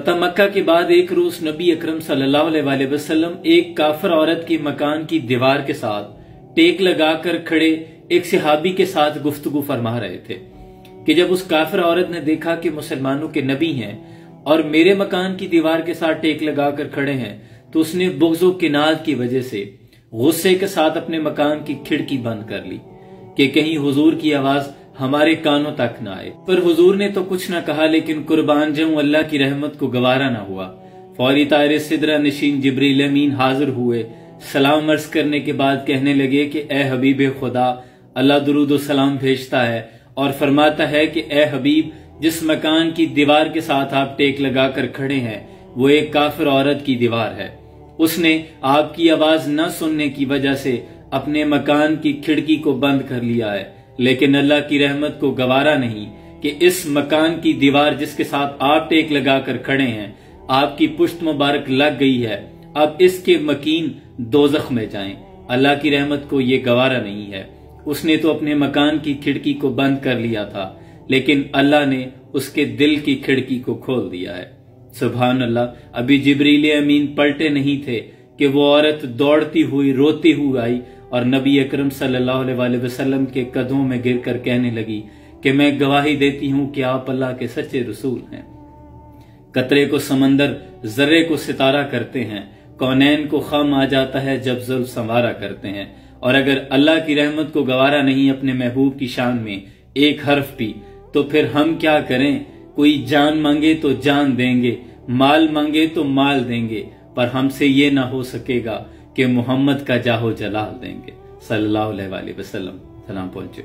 فتح مکہ کے بعد ایک روز نبی اکرم صلی اللہ علیہ وسلم ایک کافر عورت کے مکان کی دیوار کے ساتھ ٹیک لگا کر کھڑے ایک صحابی کے ساتھ گفتگو فرما رہے تھے کہ جب اس کافر عورت نے دیکھا کہ مسلمانوں کے نبی ہیں اور میرے مکان کی دیوار کے ساتھ ٹیک لگا کر کھڑے ہیں تو اس نے بغض و کناد کی وجہ سے غصے کے ساتھ اپنے مکان کی کھڑکی بند کر لی کہ کہیں حضور کی آواز ہمارے کانوں تک نہ آئے۔ پر حضور نے تو کچھ نہ کہا، لیکن قربان جاؤں اللہ کی رحمت کو گوارا نہ ہوا۔ فوری طائر سدرہ نشین جبریل امین حاضر ہوئے، سلام عرض کرنے کے بعد کہنے لگے کہ اے حبیب خدا، اللہ درود و سلام بھیجتا ہے اور فرماتا ہے کہ اے حبیب، جس مکان کی دیوار کے ساتھ آپ ٹیک لگا کر کھڑے ہیں وہ ایک کافر عورت کی دیوار ہے۔ اس نے آپ کی آواز نہ سننے کی وجہ سے اپنے مکان کی کھڑکی کو بند کر لیا ہے، لیکن اللہ کی رحمت کو گوارا نہیں کہ اس مکان کی دیوار جس کے ساتھ آپ ٹیک لگا کر کھڑے ہیں آپ کی پشت مبارک لگ گئی ہے، اب اس کے مکین دوزخ میں جائیں۔ اللہ کی رحمت کو یہ گوارا نہیں ہے۔ اس نے تو اپنے مکان کی کھڑکی کو بند کر لیا تھا، لیکن اللہ نے اس کے دل کی کھڑکی کو کھول دیا ہے۔ سبحان اللہ، ابھی جبریل امین پلٹے نہیں تھے کہ وہ عورت دوڑتی ہوئی روتی ہوئی آئی اور نبی اکرم صلی اللہ علیہ وسلم کے قدموں میں گر کر کہنے لگی کہ میں گواہی دیتی ہوں کہ آپ اللہ کے سچے رسول ہیں۔ قطرے کو سمندر، ذرے کو ستارہ کرتے ہیں، کونین کو خم آ جاتا ہے جب ظلم سنوارا کرتے ہیں، اور اگر اللہ کی رحمت کو گوارا نہیں اپنے محبوب کی شان میں ایک حرف بھی، تو پھر ہم کیا کریں؟ کوئی جان مانگے تو جان دیں گے، مال مانگے تو مال دیں گے، پر ہم سے یہ نہ ہو سکے گا کہ محمد کا جاہ و جلال دیں گے۔ صلی اللہ علیہ وسلم۔ سلام پہنچے۔